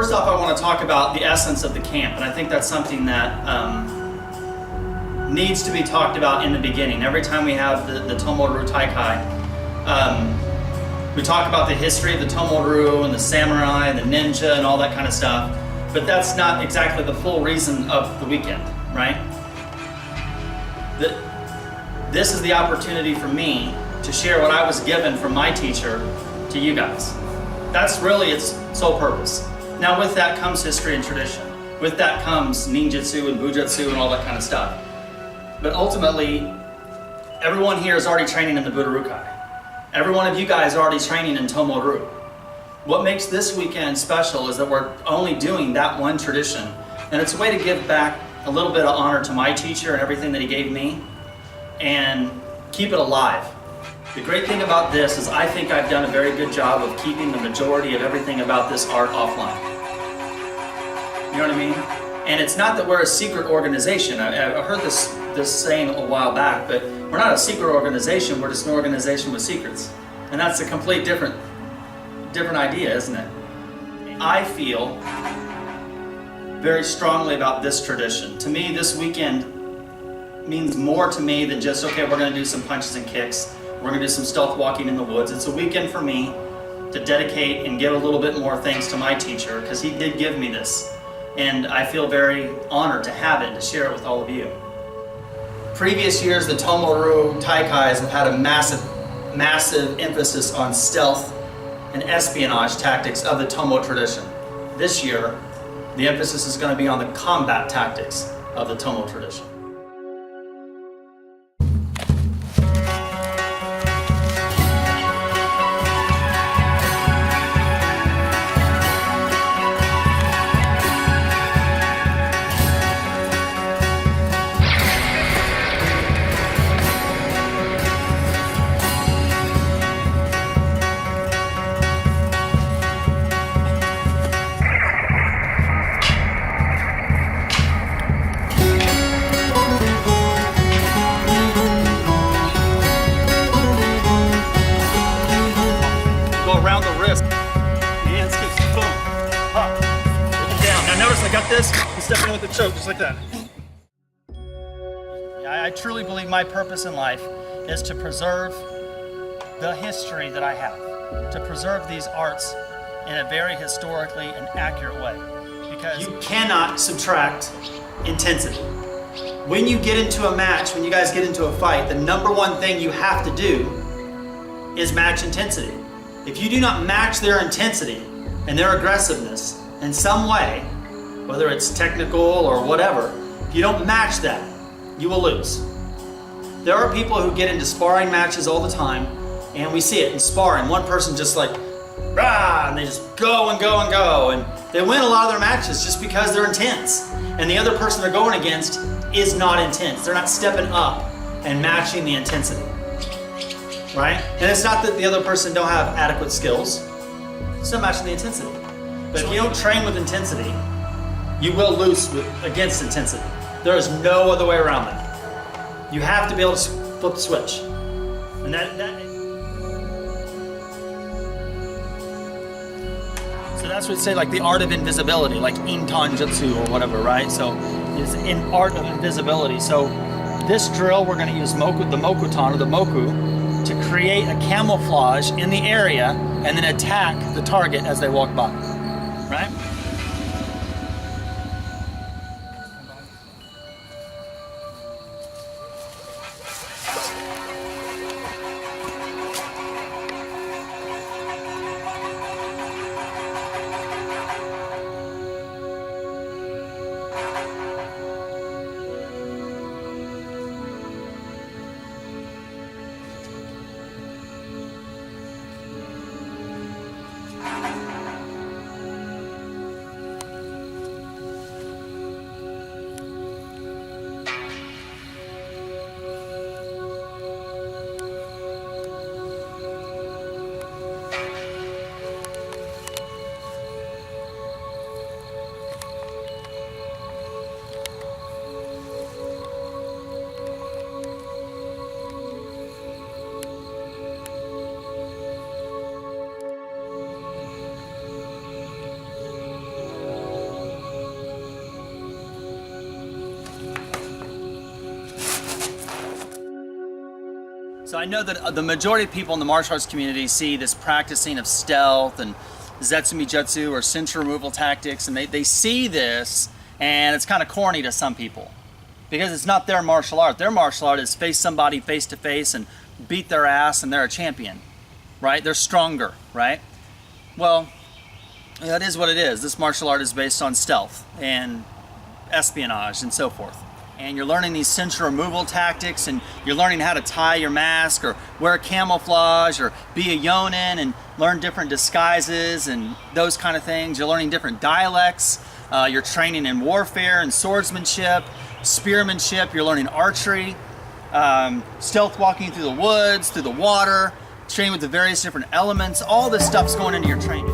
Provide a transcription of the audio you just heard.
first off, I want to talk about the essence of the camp, and I think that's something that needs to be talked about in the beginning. Every time we have the Tomo-ryu Taikai, we talk about the history of the Tomo-ryu and the samurai and the ninja and all that kind of stuff, but that's not exactly the full reason of the weekend, right? This is the opportunity for me to share what I was given from my teacher to you guys. That's really its sole purpose. Now with that comes history and tradition. With that comes Ninjutsu and Bujutsu and all that kind of stuff. But ultimately, everyone here is already training in the Budo-ryukai. Every one of you guys are already training in Tomo-ryu. What makes this weekend special is that we're only doing that one tradition. And it's a way to give back a little bit of honor to my teacher and everything that he gave me, and keep it alive. The great thing about this is I think I've done a very good job of keeping the majority of everything about this art offline. You know what I mean? And it's not that we're a secret organization. I heard this saying a while back, but we're not a secret organization, we're just an organization with secrets. And that's a complete different idea, isn't it? I feel very strongly about this tradition. To me, this weekend means more to me than just, okay, we're gonna do some punches and kicks, we're gonna do some stealth walking in the woods. It's a weekend for me to dedicate and give a little bit more thanks to my teacher, because he did give me this. And I feel very honored to have it, to share it with all of you. Previous years, the Tomo-ryu Taikais have had a massive emphasis on stealth and espionage tactics of the Tomo tradition. This year, the emphasis is going to be on the combat tactics of the Tomo tradition. Around the wrist, hands keep boom, up, looking down. Now notice I got this, I'm stepping with the choke just like that. I truly believe my purpose in life is to preserve the history that I have, to preserve these arts in a very historically and accurate way, because you cannot subtract intensity. When you get into a match, when you guys get into a fight, the number one thing you have to do is match intensity. If you do not match their intensity and their aggressiveness in some way, whether it's technical or whatever, if you don't match that, you will lose. There are people who get into sparring matches all the time, and we see it in sparring. One person just like, rah, and they just go and go and go, and they win a lot of their matches just because they're intense. And the other person they're going against is not intense. They're not stepping up and matching the intensity. Right? And it's not that the other person don't have adequate skills. It's not matching the intensity. But if you don't train with intensity, you will lose against intensity. There is no other way around that. You have to be able to flip the switch. And so that's what we say, like the art of invisibility, like Intanjutsu or whatever, right? So it's in art of invisibility. So this drill, we're going to use the mokutan or the moku, to create a camouflage in the area and then attack the target as they walk by, right? So I know that the majority of people in the martial arts community see this practicing of stealth and Zetsumijutsu or censure removal tactics, and they see this and it's kind of corny to some people because it's not their martial art. Their martial art is face somebody face to face and beat their ass and they're a champion, right? They're stronger, right? Well, that is what it is. This martial art is based on stealth and espionage and so forth. And you're learning these censure removal tactics, and you're learning how to tie your mask or wear camouflage or be a yonin and learn different disguises and those kind of things. You're learning different dialects. You're training in warfare and swordsmanship, spearmanship. You're learning archery, stealth walking through the woods, through the water, training with the various different elements. All this stuff's going into your training.